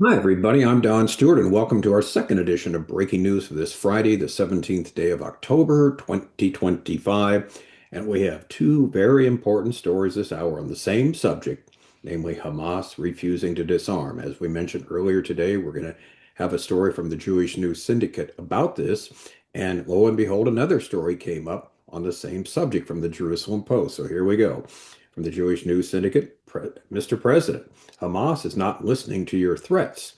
Hi, everybody. I'm Don Stewart, and welcome to our second edition of Breaking News for this Friday, the 17th day of October, 2025. And we have two very important stories this hour on the same subject, namely Hamas refusing to disarm. As we mentioned earlier today, we're going to have a story from the Jewish News Syndicate about this. And lo and behold, another story came up on the same subject from the Jerusalem Post. So here we go. From the Jewish News Syndicate, Mr. President, Hamas is not listening to your threats.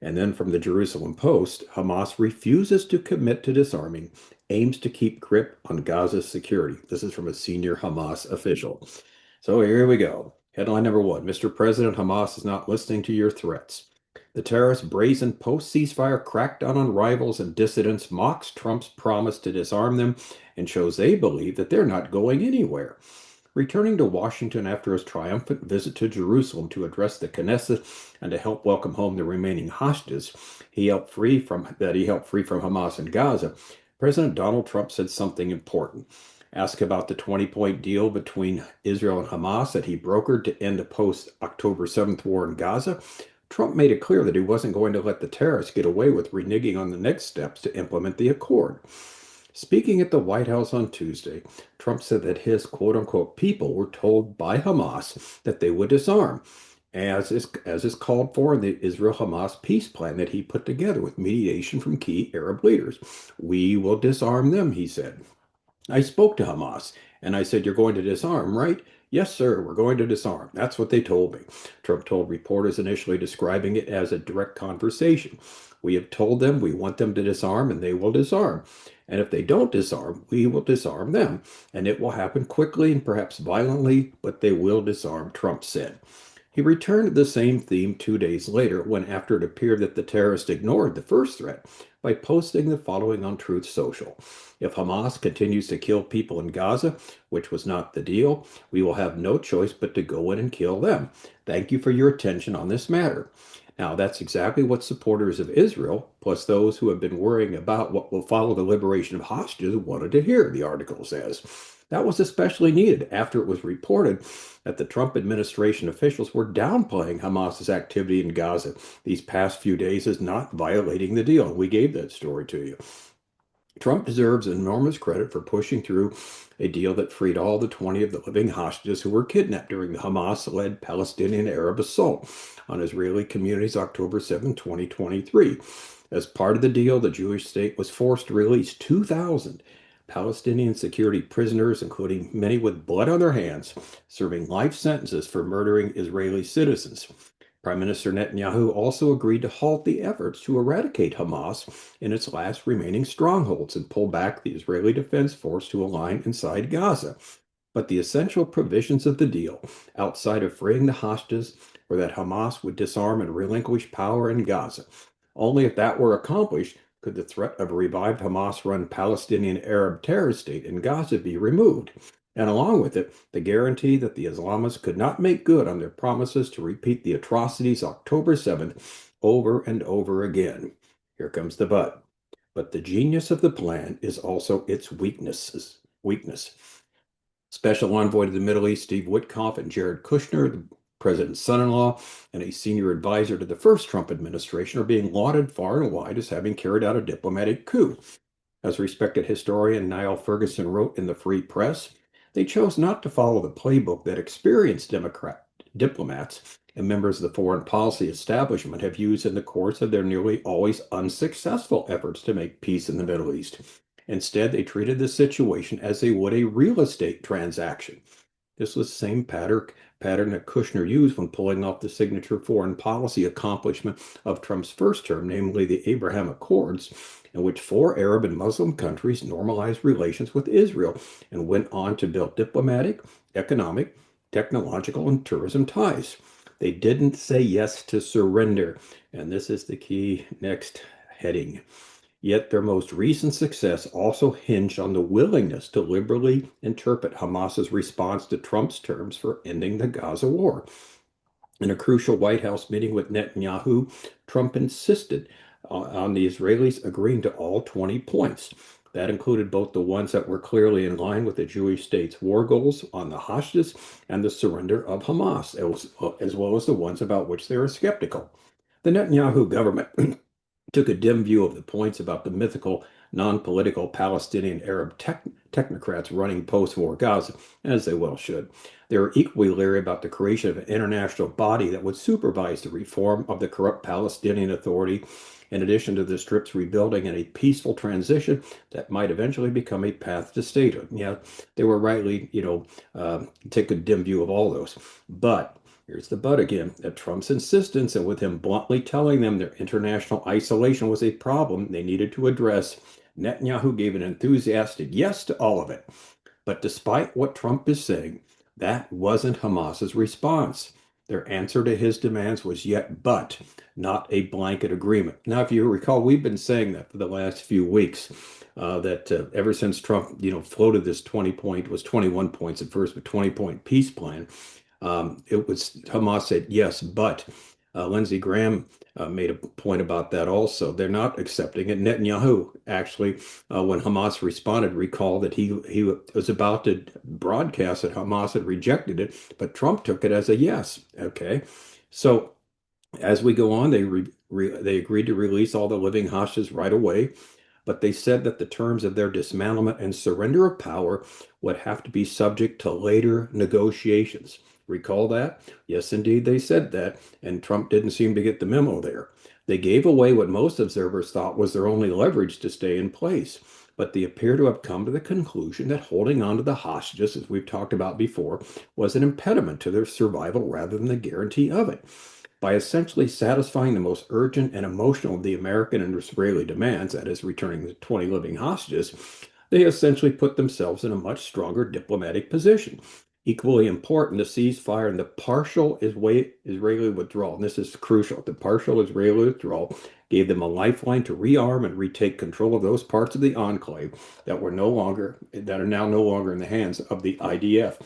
And then from the Jerusalem Post, Hamas refuses to commit to disarming, aims to keep grip on Gaza's security. This is from a senior Hamas official. So here we go. Headline number one: Mr. President, Hamas is not listening to your threats. The terrorists' brazen post-ceasefire crackdown on rivals and dissidents mocks Trump's promise to disarm them and shows they believe that they're not going anywhere. Returning to Washington after his triumphant visit to Jerusalem to address the Knesset and to help welcome home the remaining hostages he helped free from Hamas and Gaza, President Donald Trump said something important. Asked about the 20-point deal between Israel and Hamas that he brokered to end the post-October 7th war in Gaza, Trump made it clear that he wasn't going to let the terrorists get away with reneging on the next steps to implement the accord. Speaking at the White House on Tuesday, Trump said that his quote unquote people were told by Hamas that they would disarm, as is called for in the Israel-Hamas peace plan that he put together with mediation from key Arab leaders. We will disarm them, he said. I spoke to Hamas and I said, "You're going to disarm, right?" "Yes, sir, we're going to disarm." That's what they told me. Trump told reporters, initially describing it as a direct conversation. "We have told them we want them to disarm and they will disarm. And if they don't disarm, we will disarm them. And it will happen quickly and perhaps violently, but they will disarm," Trump said. He returned to the same theme 2 days later when, after it appeared that the terrorists ignored the first threat, by posting the following on Truth Social: "If Hamas continues to kill people in Gaza, which was not the deal, we will have no choice but to go in and kill them. Thank you for your attention on this matter." Now, that's exactly what supporters of Israel, plus those who have been worrying about what will follow the liberation of hostages, wanted to hear, the article says. That was especially needed after it was reported that the Trump administration officials were downplaying Hamas's activity in Gaza these past few days as not violating the deal. We gave that story to you. Trump deserves enormous credit for pushing through a deal that freed all the 20 of the living hostages who were kidnapped during the Hamas-led Palestinian Arab assault on Israeli communities October 7, 2023. As part of the deal, the Jewish state was forced to release 2,000 Palestinian security prisoners, including many with blood on their hands, serving life sentences for murdering Israeli citizens. Prime Minister Netanyahu also agreed to halt the efforts to eradicate Hamas in its last remaining strongholds and pull back the Israeli Defense Force to a line inside Gaza. But the essential provisions of the deal, outside of freeing the hostages, were that Hamas would disarm and relinquish power in Gaza. Only if that were accomplished could the threat of a revived Hamas-run Palestinian Arab terrorist state in Gaza be removed, and along with it, the guarantee that the Islamists could not make good on their promises to repeat the atrocities October 7th over and over again. Here comes the but. But the genius of the plan is also its weakness. Special Envoy to the Middle East Steve Witkoff and Jared Kushner, the president's son-in-law and a senior advisor to the first Trump administration, are being lauded far and wide as having carried out a diplomatic coup. As respected historian Niall Ferguson wrote in the Free Press, they chose not to follow the playbook that experienced Democrat diplomats and members of the foreign policy establishment have used in the course of their nearly always unsuccessful efforts to make peace in the Middle East. Instead, they treated the situation as they would a real estate transaction. This was the same pattern that Kushner used when pulling off the signature foreign policy accomplishment of Trump's first term, namely the Abraham Accords, in which 4 Arab and Muslim countries normalized relations with Israel and went on to build diplomatic, economic, technological, and tourism ties. They didn't say yes to surrender, and this is the key next heading. Yet their most recent success also hinged on the willingness to liberally interpret Hamas's response to Trump's terms for ending the Gaza war. In a crucial White House meeting with Netanyahu, Trump insisted on the Israelis agreeing to all 20 points. That included both the ones that were clearly in line with the Jewish state's war goals on the hostages and the surrender of Hamas, as well as the ones about which they were skeptical. The Netanyahu government took a dim view of the points about the mythical, non-political Palestinian Arab technocrats running post-war Gaza, as they well should. They were equally leery about the creation of an international body that would supervise the reform of the corrupt Palestinian Authority, in addition to the Strip's rebuilding and a peaceful transition that might eventually become a path to statehood. Yeah, they were rightly, take a dim view of all those. But here's the but again. At Trump's insistence, and with him bluntly telling them their international isolation was a problem they needed to address, Netanyahu gave an enthusiastic yes to all of it. But despite what Trump is saying, that wasn't Hamas's response. Their answer to his demands was yet but, not a blanket agreement. Now, if you recall, we've been saying that for the last few weeks, that ever since Trump, floated this 20-point, was 21 points at first, but 20-point peace plan, it was Hamas said yes, but Lindsey Graham made a point about that also. They're not accepting it. Netanyahu actually, when Hamas responded, recalled that he was about to broadcast that Hamas had rejected it, but Trump took it as a yes. Okay, so as we go on, they agreed to release all the living hostages right away, but they said that the terms of their dismantlement and surrender of power would have to be subject to later negotiations. Recall that? Yes, indeed, they said that, and Trump didn't seem to get the memo there. They gave away what most observers thought was their only leverage to stay in place, but they appear to have come to the conclusion that holding on to the hostages, as we've talked about before, was an impediment to their survival rather than the guarantee of it. By essentially satisfying the most urgent and emotional of the American and Israeli demands, that is, returning the 20 living hostages, they essentially put themselves in a much stronger diplomatic position. Equally important, the ceasefire and the partial Israeli withdrawal, and this is crucial, the partial Israeli withdrawal gave them a lifeline to rearm and retake control of those parts of the enclave that are now no longer in the hands of the IDF.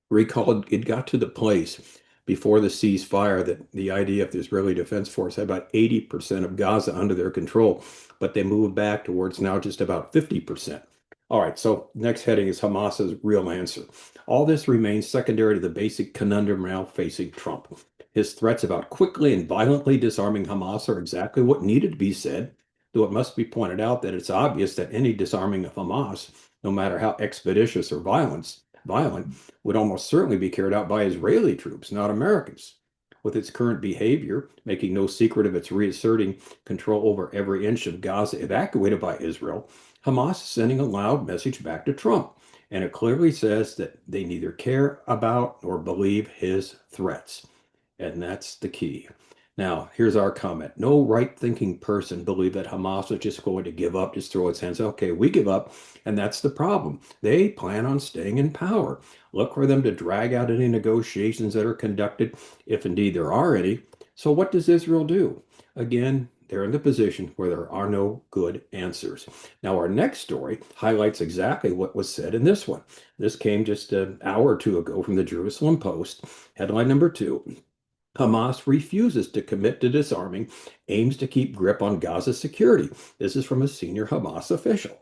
Recall it got to the place before the ceasefire that the IDF, the Israeli Defense Force, had about 80% of Gaza under their control, but they moved back towards now just about 50%. All right, so next heading is Hamas's real answer. All this remains secondary to the basic conundrum now facing Trump. His threats about quickly and violently disarming Hamas are exactly what needed to be said, though it must be pointed out that it's obvious that any disarming of Hamas, no matter how expeditious or violent, would almost certainly be carried out by Israeli troops, not Americans. With its current behavior, making no secret of its reasserting control over every inch of Gaza evacuated by Israel, Hamas is sending a loud message back to Trump, and it clearly says that they neither care about nor believe his threats. And that's the key. Now, here's our comment. No right-thinking person believed that Hamas was just going to give up, just throw its hands. Okay, we give up, and that's the problem. They plan on staying in power. Look for them to drag out any negotiations that are conducted, if indeed there are any. So what does Israel do? Again, they're in the position where there are no good answers. Now, our next story highlights exactly what was said in this one. This came just an hour or two ago from the Jerusalem Post. Headline number 2. Hamas refuses to commit to disarming, aims to keep grip on Gaza's security. This is from a senior Hamas official.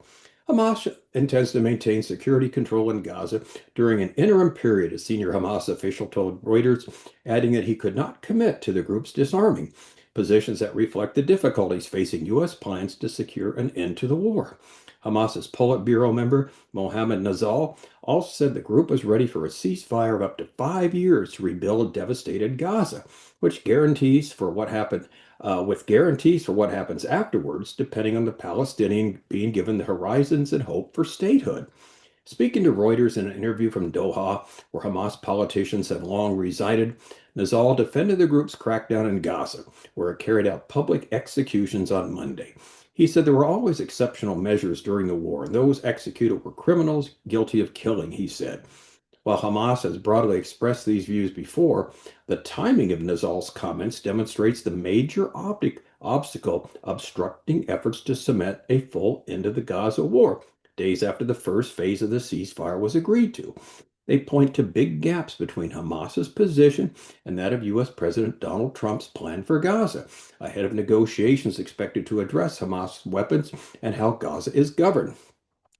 Hamas intends to maintain security control in Gaza during an interim period, a senior Hamas official told Reuters, adding that he could not commit to the group's disarming, positions that reflect the difficulties facing U.S. plans to secure an end to the war. Hamas's Politburo member, Mohammed Nazal, also said the group was ready for a ceasefire of up to 5 years to rebuild devastated Gaza, which guarantees for what happened, with guarantees for what happens afterwards, depending on the Palestinian being given the horizons and hope for statehood. Speaking to Reuters in an interview from Doha, where Hamas politicians have long resided, Nazal defended the group's crackdown in Gaza, where it carried out public executions on Monday. He said there were always exceptional measures during the war, and those executed were criminals guilty of killing, he said. While Hamas has broadly expressed these views before, the timing of Nazal's comments demonstrates the major obstacle obstructing efforts to cement a full end of the Gaza war, days after the first phase of the ceasefire was agreed to. They point to big gaps between Hamas's position and that of U.S. President Donald Trump's plan for Gaza, ahead of negotiations expected to address Hamas weapons and how Gaza is governed.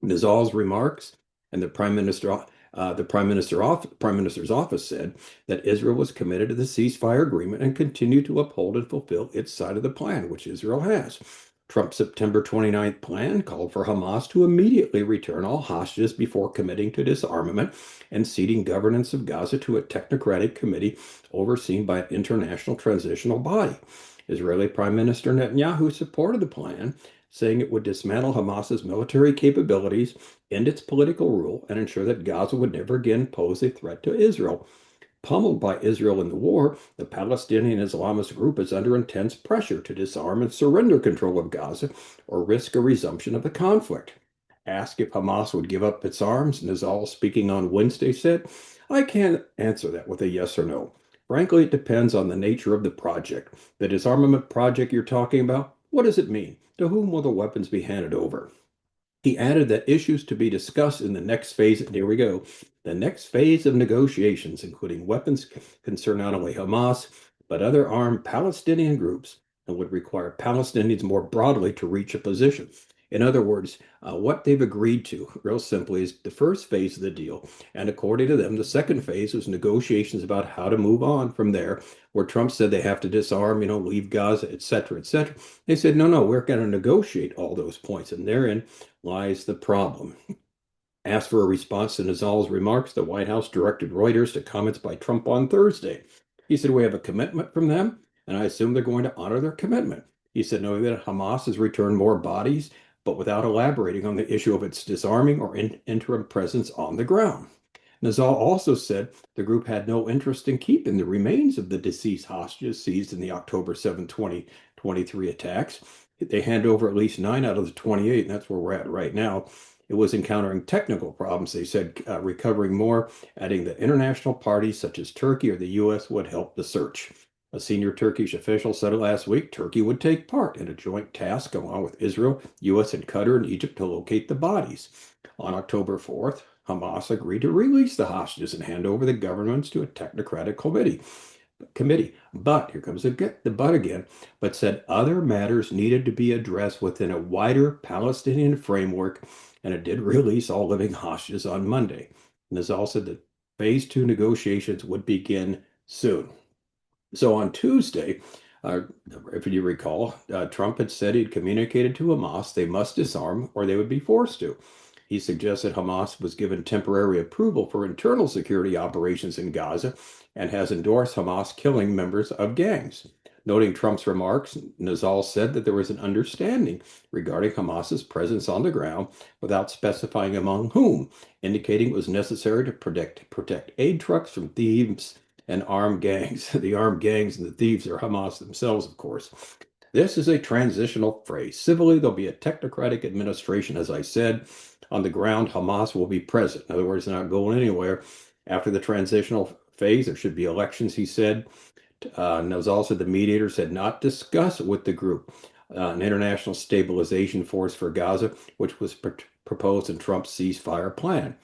Nizal's remarks and the Prime Minister The Prime Minister's office said that Israel was committed to the ceasefire agreement and continued to uphold and fulfill its side of the plan, which Israel has. Trump's September 29th plan called for Hamas to immediately return all hostages before committing to disarmament and ceding governance of Gaza to a technocratic committee overseen by an international transitional body. Israeli Prime Minister Netanyahu supported the plan, saying it would dismantle Hamas's military capabilities, end its political rule, and ensure that Gaza would never again pose a threat to Israel. Pummeled by Israel in the war, the Palestinian Islamist group is under intense pressure to disarm and surrender control of Gaza or risk a resumption of the conflict. Asked if Hamas would give up its arms, Nizal, speaking on Wednesday, said, "I can't answer that with a yes or no. Frankly, it depends on the nature of the project. The disarmament project you're talking about, what does it mean? To whom will the weapons be handed over?" He added that issues to be discussed in the next phase, and here we go, the next phase of negotiations, including weapons, concern not only Hamas, but other armed Palestinian groups, and would require Palestinians more broadly to reach a position. In other words, what they've agreed to, real simply, is the first phase of the deal. And according to them, the second phase was negotiations about how to move on from there, where Trump said they have to disarm, leave Gaza, et cetera, et cetera. They said, no, no, we're going to negotiate all those points. And therein lies the problem. Asked for a response to Nizal's remarks, the White House directed Reuters to comments by Trump on Thursday. He said, "We have a commitment from them, and I assume they're going to honor their commitment." He said, knowing that Hamas has returned more bodies, but without elaborating on the issue of its disarming or interim presence on the ground. Nizal also said the group had no interest in keeping the remains of the deceased hostages seized in the October 7, 2023 attacks. They hand over at least 9 out of the 28, and that's where we're at right now. It was encountering technical problems, they said, recovering more, adding that international parties such as Turkey or the U.S. would help the search. A senior Turkish official said last week Turkey would take part in a joint task along with Israel, U.S., and Qatar and Egypt to locate the bodies. On October 4th, Hamas agreed to release the hostages and hand over the governments to a technocratic committee. But here comes the but again, but said other matters needed to be addressed within a wider Palestinian framework, and it did release all living hostages on Monday. Nizal said that phase 2 negotiations would begin soon. So on Tuesday, if you recall, Trump had said he'd communicated to Hamas they must disarm or they would be forced to. He suggested Hamas was given temporary approval for internal security operations in Gaza and has endorsed Hamas killing members of gangs. Noting Trump's remarks, Nizal said that there was an understanding regarding Hamas's presence on the ground without specifying among whom, indicating it was necessary to protect aid trucks from thieves and armed gangs. The armed gangs and the thieves are Hamas themselves, of course. This is a transitional phrase. Civilly, there'll be a technocratic administration, as I said. On the ground, Hamas will be present. In other words, they're not going anywhere. After the transitional phase, there should be elections, he said. Nizal said the mediators had not discussed with the group an international stabilization force for Gaza, which was proposed in Trump's ceasefire plan.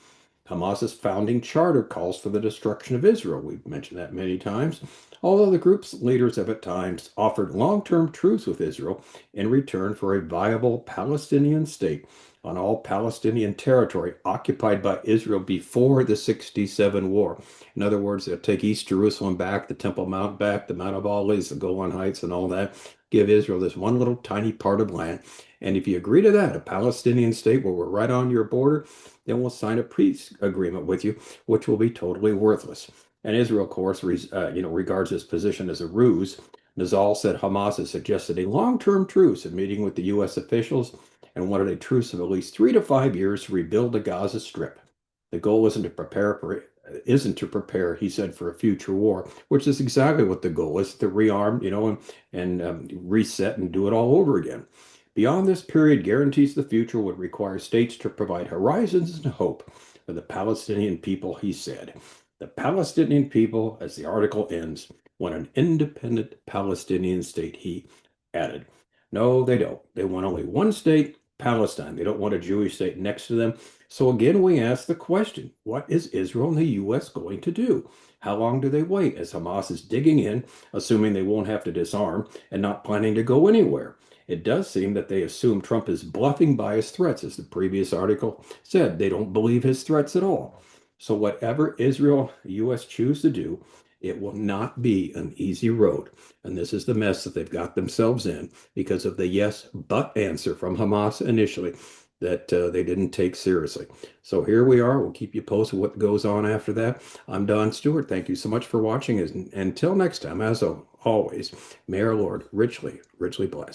Hamas's founding charter calls for the destruction of Israel. We've mentioned that many times. Although the group's leaders have at times offered long-term truce with Israel in return for a viable Palestinian state on all Palestinian territory occupied by Israel before the 67 war. In other words, they'll take East Jerusalem back, the Temple Mount back, the Mount of Olives, the Golan Heights, and all that. Give Israel this one little tiny part of land. And if you agree to that, a Palestinian state where we're right on your border, then we'll sign a peace agreement with you, which will be totally worthless. And Israel, of course, regards this position as a ruse. Nizal said Hamas has suggested a long-term truce in meeting with the U.S. officials and wanted a truce of at least 3 to 5 years to rebuild the Gaza Strip. The goal isn't to prepare, he said, for a future war, which is exactly what the goal is, to rearm, and reset and do it all over again. Beyond this period, guarantees the future would require states to provide horizons and hope for the Palestinian people, he said. The Palestinian people, as the article ends, want an independent Palestinian state, he added. No, they don't. They want only one state, Palestine. They don't want a Jewish state next to them. So again, we ask the question, what is Israel and the U.S. going to do? How long do they wait as Hamas is digging in, assuming they won't have to disarm and not planning to go anywhere? It does seem that they assume Trump is bluffing by his threats, as the previous article said. They don't believe his threats at all. So whatever Israel, U.S. choose to do, it will not be an easy road. And this is the mess that they've got themselves in because of the yes, but answer from Hamas initially that they didn't take seriously. So here we are. We'll keep you posted what goes on after that. I'm Don Stewart. Thank you so much for watching. And until next time, as always, may our Lord richly, richly bless.